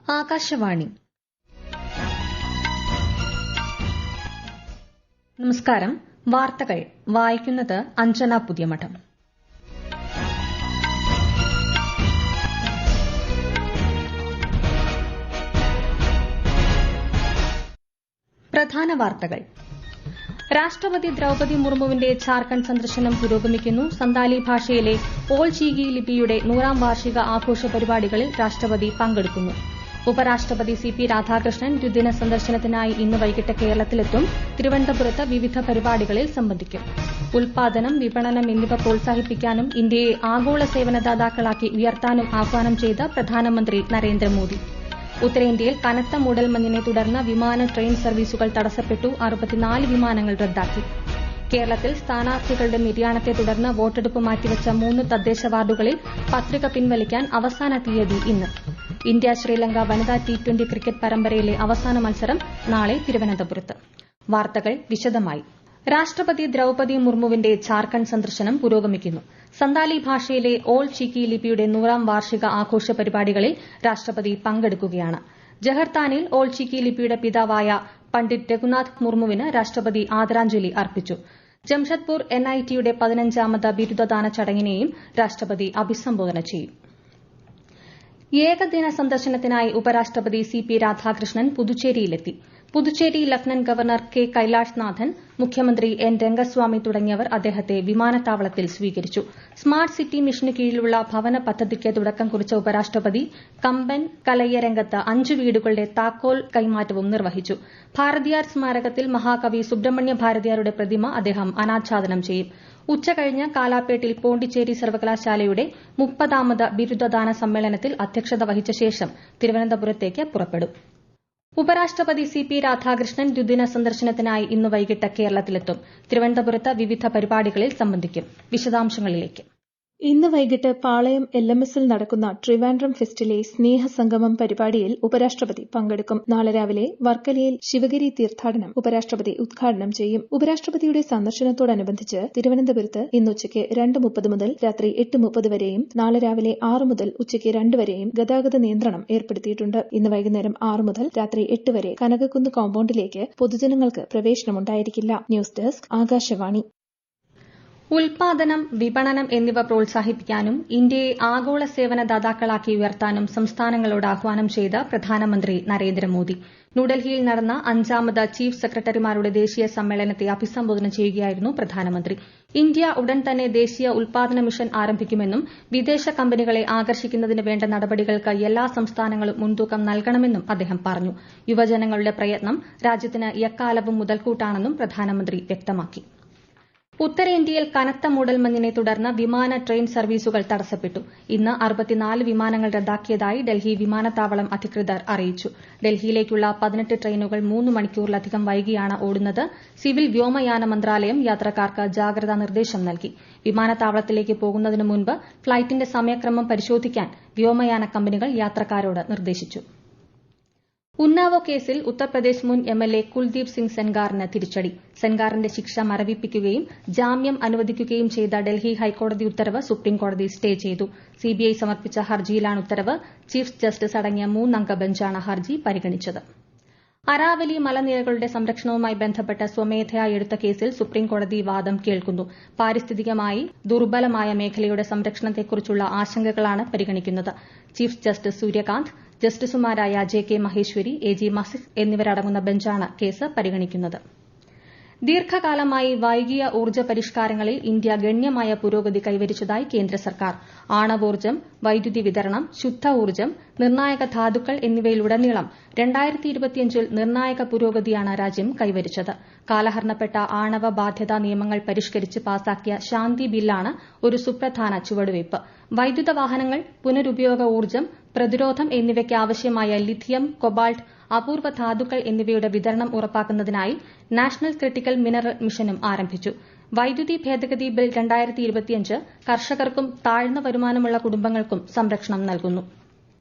ആകാശവാണി. നമസ്കാരം. വാർത്തകൾ വായിക്കുന്നത് അഞ്ജന പുതിയമഠം. പ്രധാന വാർത്തകൾ. രാഷ്ട്രപതി ദ്രൌപദി മുർമുവിന്റെ ഝാർഖണ്ഡ് സന്ദർശനം പുരോഗമിക്കുന്നു. സന്താലി ഭാഷയിലെ ഓൾ ചീകി ലിപിയുടെ 100ാം വാർഷിക ആഘോഷ പരിപാടികളിൽ രാഷ്ട്രപതി പങ്കെടുക്കുന്നു. ഉപരാഷ്ട്രപതി സി.പി. രാധാകൃഷ്ണൻ ദ്വിദിന സന്ദർശനത്തിനായി ഇന്ന് വൈകിട്ട് കേരളത്തിലെത്തും. തിരുവനന്തപുരത്ത് വിവിധ പരിപാടികളിൽ സംബന്ധിക്കും. ഉൽപാദനം, വിപണനം എന്നിവ പ്രോത്സാഹിപ്പിക്കാനും ഇന്ത്യയെ ആഗോള സേവനദാതാക്കളാക്കി ഉയർത്താനും ആഹ്വാനം ചെയ്ത പ്രധാനമന്ത്രി നരേന്ദ്രമോദി. ഉത്തരേന്ത്യയിൽ കനത്ത മൂടൽമഞ്ഞിനെ തുടർന്ന് വിമാന ട്രെയിൻ സർവീസുകൾ തടസ്സപ്പെട്ടു. 64 വിമാനങ്ങൾ റദ്ദാക്കി. കേരളത്തിൽ സ്ഥാനാർത്ഥികളുടെ നിര്യാണത്തെ തുടർന്ന് വോട്ടെടുപ്പ് മാറ്റിവച്ച 3 തദ്ദേശ വാർഡുകളിൽ പത്രിക പിൻവലിക്കാൻ അവസാന തീയതി ഇന്ന്. ഇന്ത്യ ശ്രീലങ്ക വനിതാ T20 ക്രിക്കറ്റ് പരമ്പരയിലെ അവസാന മത്സരം നാളെ തിരുവനന്തപുരത്ത്. വാർത്തകൾ വിശദമായി. രാഷ്ട്രപതി ദ്രൌപദി മുർമുവിന്റെ ഝാർഖണ്ഡ് സന്ദർശനം പുരോഗമിക്കുന്നു. സന്താലി ഭാഷയിലെ ഓൾ ചീക്കി ലിപിയുടെ 100ാം വാർഷിക ആഘോഷ പരിപാടികളിൽ രാഷ്ട്രപതി പങ്കെടുക്കുകയാണ്. ജഹർതാനിൽ ഓൾ ചീക്കി ലിപിയുടെ പിതാവായ പണ്ഡിറ്റ് രഘുനാഥ് മുർമുവിന് രാഷ്ട്രപതി ആദരാഞ്ജലി അർപ്പിച്ചു. ജംഷഡ്പൂർ NITയുടെ 15ാമത് ബിരുദദാന ചടങ്ങിനെയും രാഷ്ട്രപതി അഭിസംബോധന ചെയ്യും. ഏകദിന സന്ദർശനത്തിനായി ഉപരാഷ്ട്രപതി സി.പി. രാധാകൃഷ്ണൻ പുതുച്ചേരിയിലെത്തി. Puducherry lieutenant governor K Kailashnathan, മുഖ്യമന്ത്രി N. രംഗസ്വാമി തുടങ്ങിയവർ അദ്ദേഹത്തെ വിമാനത്താവളത്തിൽ സ്വീകരിച്ചു. സ്മാർട്ട് സിറ്റി മിഷന് കീഴിലുള്ള ഭവന പദ്ധതിക്ക് തുടക്കം കുറിച്ച ഉപരാഷ്ട്രപതി കമ്പൻ കലയ്യരംഗത്ത് 5 വീടുകളുടെ താക്കോൽ കൈമാറ്റവും നിർവഹിച്ചു. ഭാരതിയാർ സ്മാരകത്തിൽ മഹാകവി സുബ്രഹ്മണ്യ ഭാരതിയാരുടെ പ്രതിമ അദ്ദേഹം അനാച്ഛാദനം ചെയ്യും. ഉച്ചകഴിഞ്ഞ് കാലാപ്പേട്ടിൽ പോണ്ടിച്ചേരി സർവകലാശാലയുടെ 30ാമത് ബിരുദദാന സമ്മേളനത്തിൽ അധ്യക്ഷത വഹിച്ച ശേഷം തിരുവനന്തപുരത്തേക്ക് പുറപ്പെടും. ഉപരാഷ്ട്രപതി സി.പി. രാധാകൃഷ്ണൻ ദ്വിദിന സന്ദർശനത്തിനായി ഇന്ന് വൈകിട്ട് കേരളത്തിലെത്തും. തിരുവനന്തപുരത്ത് വിവിധ പരിപാടികളിൽ സംബന്ധിക്കും. വിശദാംശങ്ങളിലേക്ക്. ഇന്ന് വൈകിട്ട് പാളയം LMSൽ നടക്കുന്ന ട്രിവാൻഡ്രം ഫെസ്റ്റിലെ സ്നേഹസംഗമം പരിപാടിയിൽ ഉപരാഷ്ട്രപതി പങ്കെടുക്കും. നാളെ രാവിലെ വർക്കലയിൽ ശിവഗിരി തീർത്ഥാടനം ഉപരാഷ്ട്രപതി ഉദ്ഘാടനം ചെയ്യും. ഉപരാഷ്ട്രപതിയുടെ സന്ദർശനത്തോടനുബന്ധിച്ച് തിരുവനന്തപുരത്ത് ഇന്ന് ഉച്ചയ്ക്ക് 2:30 മുതൽ രാത്രി 8:30 വരെയും നാളെ രാവിലെ 6 മുതൽ ഉച്ചയ്ക്ക് 2 വരെയും ഗതാഗത നിയന്ത്രണം ഏർപ്പെടുത്തിയിട്ടുണ്ട്. ഇന്ന് വൈകുന്നേരം 6 മുതൽ രാത്രി 8 വരെ കനകക്കുന്ന് കോമ്പൌണ്ടിലേക്ക് പൊതുജനങ്ങൾക്ക് പ്രവേശനമുണ്ടായിരിക്കില്ല. News desk Akashvani. ഉൽപാദനം, വിപണനം എന്നിവ പ്രോത്സാഹിപ്പിക്കാനും ഇന്ത്യയെ ആഗോള സേവനദാതാക്കളാക്കി ഉയർത്താനും സംസ്ഥാനങ്ങളോട് ആഹ്വാനം ചെയ്ത പ്രധാനമന്ത്രി നരേന്ദ്രമോദി. ന്യൂഡൽഹിയിൽ നടന്ന 5ാമത് ചീഫ് സെക്രട്ടറിമാരുടെ ദേശീയ സമ്മേളനത്തെ അഭിസംബോധന ചെയ്യുകയായിരുന്നു പ്രധാനമന്ത്രി. ഇന്ത്യ ഉടൻ തന്നെ ദേശീയ ഉൽപാദന മിഷൻ ആരംഭിക്കുമെന്നും വിദേശ കമ്പനികളെ ആകർഷിക്കുന്നതിന് വേണ്ട നടപടികൾക്ക് എല്ലാ സംസ്ഥാനങ്ങളും മുൻതൂക്കം നൽകണമെന്നും അദ്ദേഹം പറഞ്ഞു. യുവജനങ്ങളുടെ പ്രയത്നം രാജ്യത്തിന് എക്കാലവും മുതൽക്കൂട്ടാണെന്നും പ്രധാനമന്ത്രി വ്യക്തമാക്കി. ഉത്തരേന്ത്യയിൽ കനത്ത മൂടൽമഞ്ഞിനെ തുടർന്ന് വിമാന ട്രെയിൻ സർവീസുകൾ തടസ്സപ്പെട്ടു. ഇന്ന് 64 വിമാനങ്ങൾ റദ്ദാക്കിയതായി ഡൽഹി വിമാനത്താവളം അധികൃതർ അറിയിച്ചു. ഡൽഹിയിലേക്കുള്ള 18 ട്രെയിനുകൾ 3 മണിക്കൂറിലധികം വൈകിയാണ് ഓടുന്നത്. സിവിൽ വ്യോമയാന മന്ത്രാലയം യാത്രക്കാർക്ക് ജാഗ്രതാ നിർദ്ദേശം നൽകി. വിമാനത്താവളത്തിലേക്ക് പോകുന്നതിന് മുൻപ് ഫ്ളൈറ്റിന്റെ സമയക്രമം പരിശോധിക്കാൻ വ്യോമയാന കമ്പനികൾ യാത്രക്കാരോട് നിർദ്ദേശിച്ചു. ഉന്നാവോ കേസിൽ ഉത്തർപ്രദേശ് മുൻ MLA കുൽദീപ് സിംഗ് സെൻഗാറിന് തിരിച്ചടി. സെൻഗാറിന്റെ ശിക്ഷ മരവിപ്പിക്കുകയും ജാമ്യം അനുവദിക്കുകയും ചെയ്ത ഡൽഹി ഹൈക്കോടതി ഉത്തരവ് സുപ്രീംകോടതി സ്റ്റേ ചെയ്തു. CBI സമർപ്പിച്ച ഹർജിയിലാണ് ഉത്തരവ്. ചീഫ് ജസ്റ്റിസ് അടങ്ങിയ 3-അംഗ ബെഞ്ചാണ് ഹർജി പരിഗണിച്ചത്. അരാവലി മലനിരകളുടെ സംരക്ഷണവുമായി ബന്ധപ്പെട്ട് സ്വമേധയാ എടുത്ത കേസിൽ സുപ്രീംകോടതി വാദം കേൾക്കുന്നു. പാരിസ്ഥിതികമായി ദുർബലമായ മേഖലയുടെ സംരക്ഷണത്തെക്കുറിച്ചുള്ള ആശങ്കകളാണ് പരിഗണിക്കുന്നത്. ചീഫ് ജസ്റ്റിസ് സൂര്യകാന്ത്, ജസ്റ്റിസുമാരായ JK മഹേശ്വരി, AG മസിക് എന്നിവരടങ്ങുന്ന ബെഞ്ചാണ് കേസ് പരിഗണിക്കുന്നത്. ദീർഘകാലമായി വൈകിയ ഊർജ്ജ പരിഷ്കാരങ്ങളിൽ ഇന്ത്യ ഗണ്യമായ പുരോഗതി കൈവരിച്ചതായി കേന്ദ്ര സർക്കാർ. ആണവോർജ്ജം, വൈദ്യുതി വിതരണം, ശുദ്ധ ഊർജ്ജം, നിർണായക ധാതുക്കൾ എന്നിവയിലുടനീളം 2025ൽ നിർണായക പുരോഗതിയാണ് രാജ്യം കൈവരിച്ചത്. കാലഹരണപ്പെട്ട ആണവ ബാധ്യതാ നിയമങ്ങൾ പരിഷ്കരിച്ച് പാസാക്കിയ ശാന്തി ബില്ലാണ് ഒരു സുപ്രധാന ചുവടുവയ്പ്. വൈദ്യുത വാഹനങ്ങൾ, പുനരുപയോഗ ഊർജ്ജം, പ്രതിരോധം എന്നിവയ്ക്ക് ആവശ്യമായ ലിഥിയം, കൊബാൾട്ട്, അപൂർവ ധാതുക്കൾ എന്നിവയുടെ വിതരണം ഉറപ്പാക്കുന്നതിനായി നാഷണൽ ക്രിട്ടിക്കൽ മിനറൽ മിഷനും ആരംഭിച്ചു. വൈദ്യുതി ഭേദഗതി ബിൽ 2025 കർഷകർക്കും താഴ്ന്ന വരുമാനമുള്ള കുടുംബങ്ങൾക്കും സംരക്ഷണം നൽകുന്നു.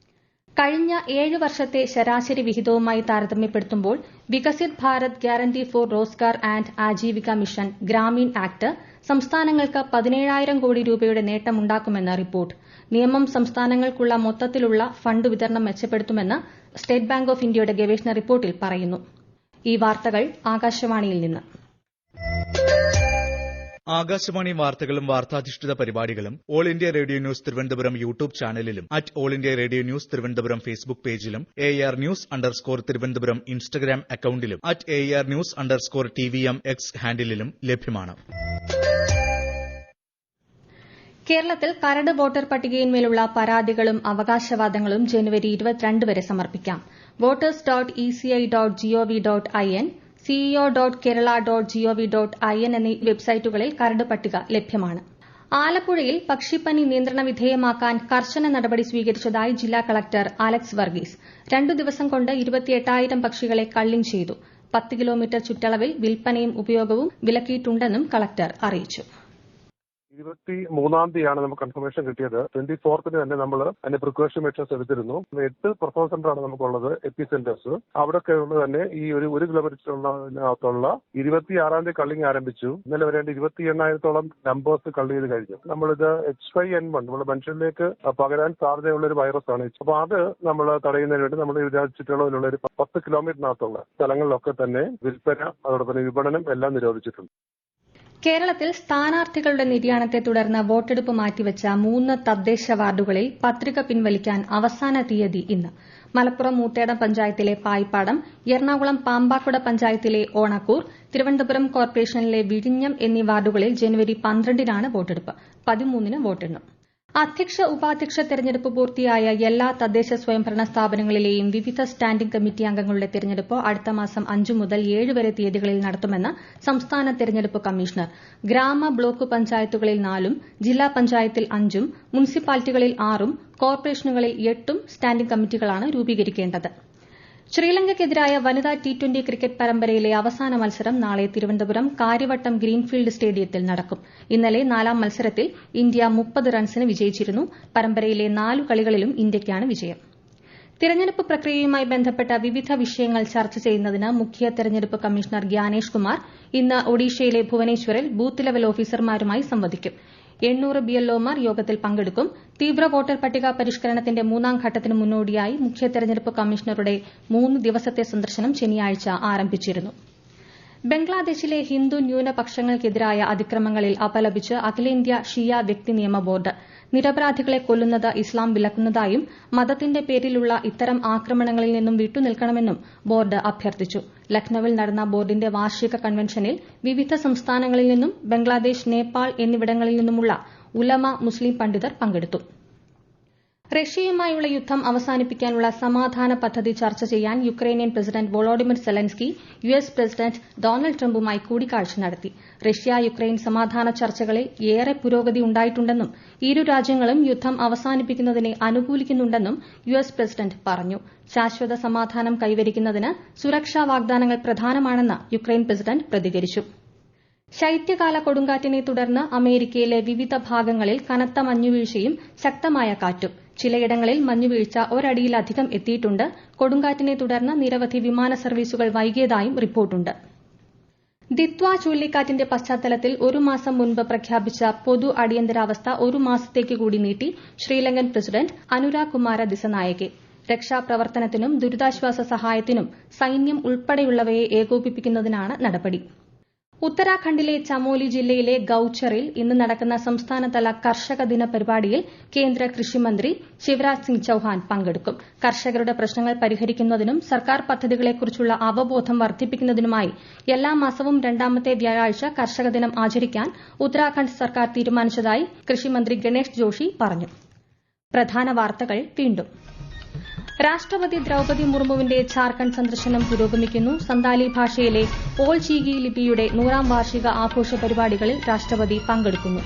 കഴിഞ്ഞ 7 വർഷത്തെ ശരാശരി വിഹിതവുമായി താരതമ്യപ്പെടുത്തുമ്പോൾ Viksit Bharat guarantee for Rozgar and Ajeevika mission Gramin act സംസ്ഥാനങ്ങൾക്ക് 17,000 കോടി രൂപയുടെ നേട്ടമുണ്ടാക്കുമെന്ന് റിപ്പോർട്ട്. നിയമം സംസ്ഥാനങ്ങൾക്കുള്ള മൊത്തത്തിലുള്ള ഫണ്ട് വിതരണം മെച്ചപ്പെടുത്തുമെന്ന് സ്റ്റേറ്റ് ബാങ്ക് ഓഫ് ഇന്ത്യയുടെ ഗവേഷണ റിപ്പോർട്ടിൽ പറയുന്നു. ഈ വാർത്തകൾ ആകാശവാണിയിൽ നിന്ന്. ആകാശവാണി വാർത്തകളും വാർത്താധിഷ്ഠിത പരിപാടികളും all India radio news Thiruvananthapuram YouTube ചാനലിലും all India radio news Thiruvananthapuram Facebook പേജിലും AR News_ തിരുവനന്തപുരം ഇൻസ്റ്റഗ്രാം അക്കൌണ്ടിലും AR News_TVM X ഹാൻഡിലും ലഭ്യമാണ്. കേരളത്തിൽ കരട് വോട്ടർ പട്ടികയിന്മേലുള്ള പരാതികളും അവകാശവാദങ്ങളും ജനുവരി 22 വരെ സമർപ്പിക്കാം. voters.eci.gov.in, ceo.kerala.gov.in എന്നീ വെബ്സൈറ്റുകളിൽ കരട് പട്ടിക ലഭ്യമാണ്. ആലപ്പുഴയിൽ പക്ഷിപ്പനി നിയന്ത്രണ വിധേയമാക്കാൻ കർശന നടപടി സ്വീകരിച്ചതായി ജില്ലാ കളക്ടർ അലക്സ് വർഗീസ്. 2 ദിവസം കൊണ്ട് 28,000 പക്ഷികളെ കള്ളിങ് ചെയ്തു. 10 കിലോമീറ്റർ ചുറ്റളവിൽ വിൽപ്പനയും ഉപയോഗവും വിലക്കിയിട്ടുണ്ടെന്നും കളക്ടർ അറിയിച്ചു. 23-ാം തീയതിയാണ് നമുക്ക് കൺഫർമേഷൻ കിട്ടിയത്. 24th തന്നെ നമ്മൾ അതിന്റെ പ്രിക്കോഷൻ മെഷേഴ്സ് എടുത്തിരുന്നു. 8 പ്രൊഫോൾ സെന്ററാണ് നമുക്കുള്ളത്, എപ്പി സെന്റേഴ്സ്. അവിടെ തന്നെ ഈ ഒരു കിലോമീറ്ററിനകത്തുള്ള 26-ാം തീയതി കള്ളിങ് ആരംഭിച്ചു. ഇന്നലെ വരേണ്ട 28,000-ഓളം നമ്പേഴ്സ് കള്ളി ചെയ്ത് കഴിഞ്ഞു. നമ്മളിത് H5N1 നമ്മുടെ മനുഷ്യരിലേക്ക് പകരാൻ സാധ്യതയുള്ള ഒരു വൈറസ് ആണ്. അപ്പൊ അത് നമ്മൾ തടയുന്നതിന് വേണ്ടി നമ്മൾ ചുറ്റളവിലുള്ള ഒരു 10 കിലോമീറ്ററിനകത്തുള്ള സ്ഥലങ്ങളിലൊക്കെ തന്നെ വിൽപ്പന, അതോടൊപ്പം വിപണനം എല്ലാം നിരോധിച്ചിട്ടുണ്ട്. കേരളത്തിൽ സ്ഥാനാർത്ഥികളുടെ നിര്യാണത്തെ തുടർന്ന് വോട്ടെടുപ്പ് മാറ്റിവെച്ച 3 തദ്ദേശ വാർഡുകളിൽ പത്രിക പിൻവലിക്കാൻ അവസാന തീയതി ഇന്ന്. മലപ്പുറം മൂത്തേടം പഞ്ചായത്തിലെ പായിപ്പാടം, എറണാകുളം പാമ്പാക്കുട പഞ്ചായത്തിലെ ഓണക്കൂർ, തിരുവനന്തപുരം കോർപ്പറേഷനിലെ വിഴിഞ്ഞം എന്നീ വാർഡുകളിൽ ജനുവരി 12-നാണ് വോട്ടെടുപ്പ്. 13-ന് വോട്ടെണ്ണും. അധ്യക്ഷ ഉപാധ്യക്ഷ തെരഞ്ഞെടുപ്പ് പൂർത്തിയായ എല്ലാ തദ്ദേശ സ്വയംഭരണ സ്ഥാപനങ്ങളിലെയും വിവിധ സ്റ്റാൻഡിംഗ് കമ്മിറ്റി അംഗങ്ങളുടെ തെരഞ്ഞെടുപ്പ് അടുത്ത മാസം 5 മുതൽ 7 വരെ തീയതികളിൽ നടത്തുമെന്ന് സംസ്ഥാന തെരഞ്ഞെടുപ്പ് കമ്മീഷണർ. ഗ്രാമ ബ്ലോക്ക് പഞ്ചായത്തുകളിൽ 4-ഉം ജില്ലാ പഞ്ചായത്തിൽ 5-ഉം മുനിസിപ്പാലിറ്റികളിൽ 6-ഉം കോർപ്പറേഷനുകളിൽ 8-ഉം സ്റ്റാൻഡിംഗ് കമ്മിറ്റികളാണ് രൂപീകരിക്കേണ്ടത്. ശ്രീലങ്കയ്ക്കെതിരായ വനിതാ T20 ക്രിക്കറ്റ് പരമ്പരയിലെ അവസാന മത്സരം നാളെ തിരുവനന്തപുരം കാര്യവട്ടം ഗ്രീൻഫീൽഡ് സ്റ്റേഡിയത്തിൽ നടക്കും. ഇന്നലെ 4ാം മത്സരത്തിൽ ഇന്ത്യ 30 റൺസിന് വിജയിച്ചിരുന്നു. പരമ്പരയിലെ 4 കളികളിലും ഇന്ത്യയ്ക്കാണ് വിജയം. തിരഞ്ഞെടുപ്പ് പ്രക്രിയയുമായി ബന്ധപ്പെട്ട വിവിധ വിഷയങ്ങൾ ചർച്ച ചെയ്യുന്നതിന് മുഖ്യ തെരഞ്ഞെടുപ്പ് കമ്മീഷണർ ഗ്യാനേഷ് കുമാർ ഇന്ന് ഒഡീഷയിലെ ഭുവനേശ്വറിൽ ബൂത്ത് ലെവൽ ഓഫീസർമാരുമായി സംവദിക്കും. 800 BLOമാർ യോഗത്തിൽ പങ്കെടുക്കും. തീവ്ര വോട്ടർ പട്ടിക പരിഷ്കരണത്തിന്റെ 3ാം ഘട്ടത്തിന് മുന്നോടിയായി മുഖ്യ തെരഞ്ഞെടുപ്പ് കമ്മീഷണറുടെ 3 ദിവസത്തെ സന്ദർശനം ശനിയാഴ്ച ആരംഭിച്ചിരുന്നു. ബംഗ്ലാദേശിലെ ഹിന്ദു ന്യൂനപക്ഷങ്ങൾക്കെതിരായ അതിക്രമങ്ങളിൽ അപലപിച്ച് അഖിലേന്ത്യാ ഷിയ വ്യക്തി നിയമ ബോർഡ് നിരപരാധികളെ കൊല്ലുന്നത് ഇസ്ലാം വിലക്കുന്നതായും മതത്തിന്റെ പേരിലുള്ള ഇത്തരം ആക്രമണങ്ങളിൽ നിന്നും വിട്ടുനിൽക്കണമെന്നും ബോർഡ് അഭ്യർത്ഥിച്ചു. ലക്നൌവിൽ നടന്ന ബോർഡിന്റെ വാർഷിക കൺവെൻഷനിൽ വിവിധ സംസ്ഥാനങ്ങളിൽ നിന്നും ബംഗ്ലാദേശ്, നേപ്പാൾ എന്നിവിടങ്ങളിൽ നിന്നുമുള്ള ഉലമ, മുസ്ലിം പണ്ഡിതർ പങ്കെടുത്തു. റഷ്യയുമായുള്ള യുദ്ധം അവസാനിപ്പിക്കാനുള്ള സമാധാന പദ്ധതി ചർച്ച ചെയ്യാൻ Ukrainian president Volodymyr Zelensky US president Donald ട്രംപുമായി കൂടിക്കാഴ്ച നടത്തി. റഷ്യ യുക്രൈൻ സമാധാന ചർച്ചകളിൽ ഏറെ പുരോഗതി ഉണ്ടായിട്ടുണ്ടെന്നും ഇരു രാജ്യങ്ങളും യുദ്ധം അവസാനിപ്പിക്കുന്നതിനെ അനുകൂലിക്കുന്നുണ്ടെന്നും US പ്രസിഡന്റ് പറഞ്ഞു. ശാശ്വത സമാധാനം കൈവരിക്കുന്നതിന് സുരക്ഷാ വാഗ്ദാനങ്ങൾ പ്രധാനമാണെന്ന് യുക്രൈൻ പ്രസിഡന്റ് പ്രതികരിച്ചു. ശൈത്യകാല കൊടുങ്കാറ്റിനെ തുടർന്ന് അമേരിക്കയിലെ വിവിധ ഭാഗങ്ങളിൽ കനത്ത മഞ്ഞുവീഴ്ചയും ശക്തമായ കാറ്റും. ചിലയിടങ്ങളിൽ മഞ്ഞുവീഴ്ച ഒരടിയിലധികം എത്തിയിട്ടുണ്ട്. കൊടുങ്കാറ്റിനെ തുടർന്ന് നിരവധി വിമാന സർവീസുകൾ വൈകിയതായും റിപ്പോർട്ടുണ്ട്. ദിത്വ ചുഴലിക്കാറ്റിന്റെ പശ്ചാത്തലത്തിൽ 1 മാസം മുൻപ് പ്രഖ്യാപിച്ച പൊതു അടിയന്തരാവസ്ഥ 1 മാസത്തേക്ക് കൂടി നീട്ടി ശ്രീലങ്കൻ പ്രസിഡന്റ് അനുരാഗ് കുമാര ദിസനായകെ. രക്ഷാപ്രവർത്തനത്തിനും ദുരിതാശ്വാസ സഹായത്തിനും സൈന്യം ഉൾപ്പെടെയുള്ളവയെ ഏകോപിപ്പിക്കുന്നതിനാണ് നടപടി. ഉത്തരാഖണ്ഡിലെ ചമോലി ജില്ലയിലെ ഗൌച്ചറിൽ ഇന്ന് നടക്കുന്ന സംസ്ഥാനതല കർഷക ദിന പരിപാടിയിൽ കേന്ദ്ര കൃഷിമന്ത്രി ശിവരാജ് സിംഗ് ചൌഹാൻ പങ്കെടുക്കും. കർഷകരുടെ പ്രശ്നങ്ങൾ പരിഹരിക്കുന്നതിനും സർക്കാർ പദ്ധതികളെക്കുറിച്ചുള്ള അവബോധം വർദ്ധിപ്പിക്കുന്നതിനുമായി എല്ലാ മാസവും 2ാമത്തെ വ്യാഴാഴ്ച കർഷക ദിനം ആചരിക്കാൻ ഉത്തരാഖണ്ഡ് സർക്കാർ തീരുമാനിച്ചതായി കൃഷിമന്ത്രി ഗണേഷ് ജോഷി പറഞ്ഞു. പ്രധാന വാർത്തകൾ വീണ്ടും. രാഷ്ട്രപതി ദ്രൌപതി മുർമുവിന്റെ ഝാർഖണ്ഡ് സന്ദർശനം പുരോഗമിക്കുന്നു. സന്താലി ഭാഷയിലെ ഓൾ ചീകി ലിപിയുടെ 100ാം വാർഷിക ആഘോഷ പരിപാടികളിൽ രാഷ്ട്രപതി പങ്കെടുക്കുന്നു.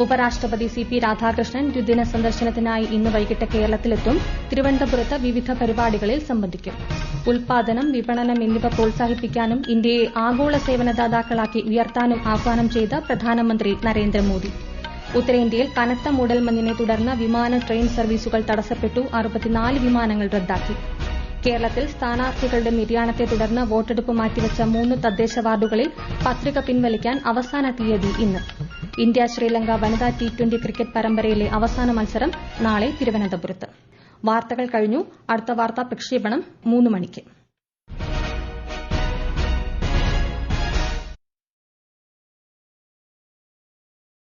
ഉപരാഷ്ട്രപതി CP രാധാകൃഷ്ണൻ ദ്വിദിന സന്ദർശനത്തിനായി ഇന്ന് വൈകിട്ട് കേരളത്തിലെത്തും. തിരുവനന്തപുരത്ത് വിവിധ പരിപാടികളിൽ സംബന്ധിക്കും. ഉൽപാദനം, വിപണനം എന്നിവ പ്രോത്സാഹിപ്പിക്കാനും ഇന്ത്യയെ ആഗോള സേവനദാതാക്കളാക്കി ഉയർത്താനും ആഹ്വാനം ചെയ്ത പ്രധാനമന്ത്രി നരേന്ദ്രമോദി. ഉത്തരേന്ത്യയിൽ കനത്ത മൂടൽമഞ്ഞിനെ തുടർന്ന് വിമാന ട്രെയിൻ സർവീസുകൾ തടസ്സപ്പെട്ടു. 64 വിമാനങ്ങൾ റദ്ദാക്കി. കേരളത്തിൽ സ്ഥാനാർത്ഥികളുടെ നിര്യാണത്തെ തുടർന്ന് വോട്ടെടുപ്പ് മാറ്റിവച്ച 3 തദ്ദേശ വാർഡുകളിൽ പത്രിക പിൻവലിക്കാൻ അവസാന തീയതി ഇന്ന്. ഇന്ത്യ ശ്രീലങ്ക വനിതാ T20 ക്രിക്കറ്റ് പരമ്പരയിലെ അവസാന മത്സരം നാളെ തിരുവനന്തപുരത്ത്. വാർത്തകൾ കഴിഞ്ഞു. അടുത്ത വാർത്താ പ്രക്ഷേപണം 3 മണിക്ക്.